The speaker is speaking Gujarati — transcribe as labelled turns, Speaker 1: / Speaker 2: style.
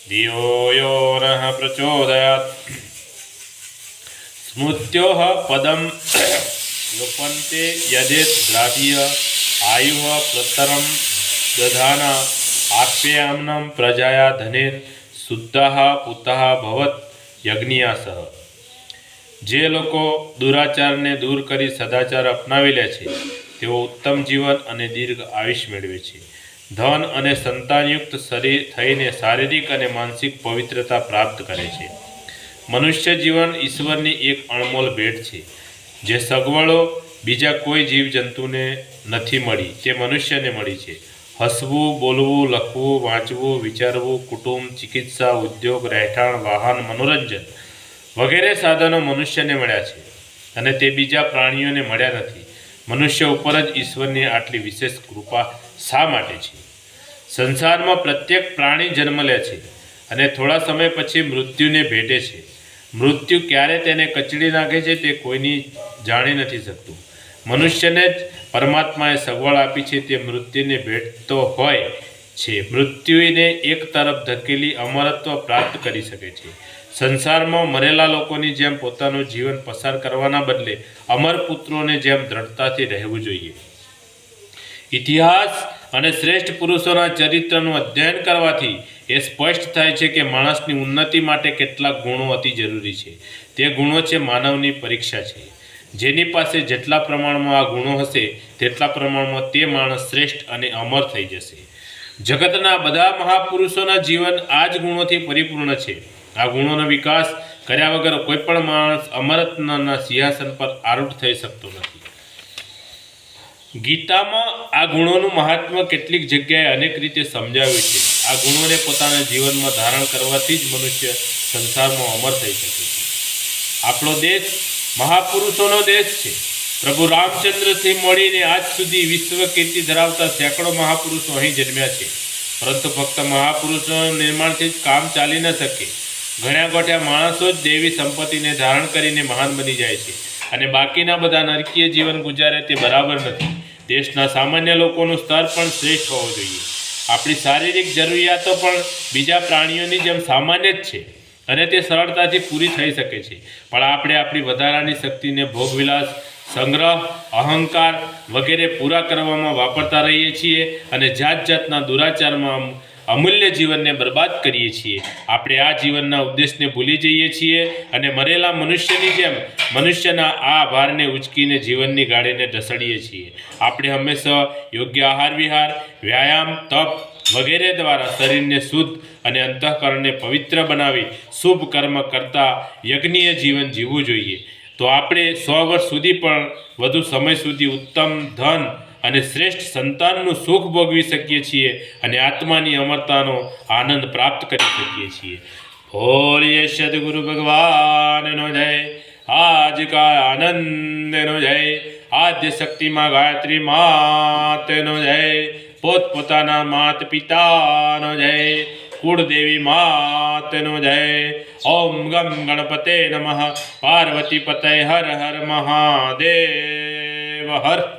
Speaker 1: धियो यो नः प्रचोदयात्। स्मृत्योः पदं लोपन्ते यदेद्राभ्य आयुः प्रतरं दधाना आप्याम्नं प्रजाया धनेन शुद्धः पुतः भवत् यज्ञियासः। જે લોકો દુરાચારને દૂર કરી સદાચાર અપનાવી લે છે તેઓ ઉત્તમ જીવન અને દીર્ઘ આયુષ્ય મેળવે છે. ધન અને સંતાનયુક્ત શરીર થઈને શારીરિક અને માનસિક પવિત્રતા પ્રાપ્ત કરે છે. મનુષ્ય જીવન ઈશ્વરની એક અણમોલ ભેટ છે. જે સગવડો બીજા કોઈ જીવજંતુને નથી મળી તે મનુષ્યને મળી છે. હસવું, બોલવું, લખવું, વાંચવું, વિચારવું, કુટુંબ, ચિકિત્સા, ઉદ્યોગ, રહેઠાણ, વાહન, મનોરંજન વગેરે સાધનો મનુષ્યને મળ્યા છે અને તે બીજા પ્રાણીઓને મળ્યા નથી. મનુષ્ય ઉપર જ ઈશ્વરની આટલી વિશેષ કૃપા શા માટે છે? સંસારમાં પ્રત્યેક પ્રાણી જન્મ લે છે અને થોડા સમય પછી મૃત્યુને ભેટે છે. મૃત્યુ ક્યારે તેને કચડી નાખે છે તે કોઈની જાણી નથી શકતું. મનુષ્યને જ પરમાત્માએ સગવડ આપી છે તે મૃત્યુને ભેટતો હોય છે. મૃત્યુને એક તરફ ધકેલી અમરત્વ પ્રાપ્ત કરી શકે છે. સંસારમાં મરેલા લોકોની જેમ પોતાનું જીવન પસાર કરવાના બદલે અમર પુત્રોને જેમ દ્રઢતાથી રહેવું જોઈએ. ઇતિહાસ અને શ્રેષ્ઠ પુરુષોના ચરિત્રનું અધ્યયન કરવાથી એ સ્પષ્ટ થાય છે કે માણસની ઉન્નતિ માટે કેટલાક ગુણો અતિ જરૂરી છે. તે ગુણો છે માનવની પરીક્ષા છે. જેની પાસે જેટલા પ્રમાણમાં આ ગુણો હશે તેટલા પ્રમાણમાં તે માણસ શ્રેષ્ઠ અને અમર થઈ જશે. જગતના બધા મહાપુરુષોના જીવન આ જ ગુણોથી પરિપૂર્ણ છે. આ ગુણોનો વિકાસ કર્યા વગર કોઈ પણ માણસ અમરત્વના સિંહાસન પર આરૂઢ થઈ શકતો નથી. ગીતામાં આ ગુણોનું મહાત્મ્ય કેટલીક જગ્યાએ અનેક રીતે સમજાવ્યું છે. આ ગુણોને પોતાના જીવનમાં ધારણ કરવાથી જ મનુષ્ય સંસારમાં અમર થઈ શકે છે. આપણો દેશ મહાપુરુષોનો દેશ છે. પ્રભુ રામચંદ્રથી મળીને આજ સુધી વિશ્વ કીર્તિ ધરાવતા સેંકડો મહાપુરુષો અહીં જન્મ્યા છે. પરંતુ ફક્ત મહાપુરુષોના નિર્માણથી જ કામ ચાલી ન શકે. ઘણા ગોઠ્યા માણસો જ દેવી સંપત્તિને ધારણ કરીને મહાન બની જાય છે અને બાકીના બધા નરકીય જીવન ગુજારે તે બરાબર નથી. દેશના સામાન્ય લોકોનું સ્તર પણ શ્રેષ્ઠ હોવું જોઈએ. આપણી શારીરિક જરૂરિયાતો પણ બીજા પ્રાણીઓની જેમ સામાન્ય જ છે અને તે સરળતાથી પૂરી થઈ શકે છે. પણ આપણે આપણી વધારાની શક્તિને ભોગવિલાસ, સંગ્રહ, અહંકાર વગેરે પૂરા કરવામાં વાપરતા રહીએ છીએ અને જાત જાતના દુરાચારમાં અમૂલ્ય જીવનને બરબાદ કરીએ છીએ. આપણે આ જીવનના ઉદ્દેશને ભૂલી જઈએ છીએ અને મરેલા મનુષ્યની જેમ મનુષ્યના આ ભારને ઉચકીને જીવનની ગાડીને ઢસડીએ છીએ. આપણે હંમેશા યોગ્ય આહાર વિહાર, વ્યાયામ, તપ વગેરે દ્વારા શરીરને શુદ્ધ અને અંતઃકરણને પવિત્ર બનાવી શુભ કર્મ કરતા યજ્ઞીય જીવન જીવવું જોઈએ. તો આપણે 100 વર્ષ સુધી પણ વધુ સમય સુધી ઉત્તમ ધન અને શ્રેષ્ઠ સંતાનનું સુખ ભોગવી શકીએ છીએ અને આત્માની અમરતાનો આનંદ પ્રાપ્ત કરી શકીએ છીએ. બોલીએ સદગુરુ ભગવાનનો જય. આજ કા આનંદનો જય. આદ્ય શક્તિમાં ગાયત્રી માતનો જય. પોતપોતાના માત પિતાનો જય. કુળદેવી માતનો જય. ઓમ ગમ ગણપતે નમઃ. પાર્વતી પતય હર હર મહાદેવ હર.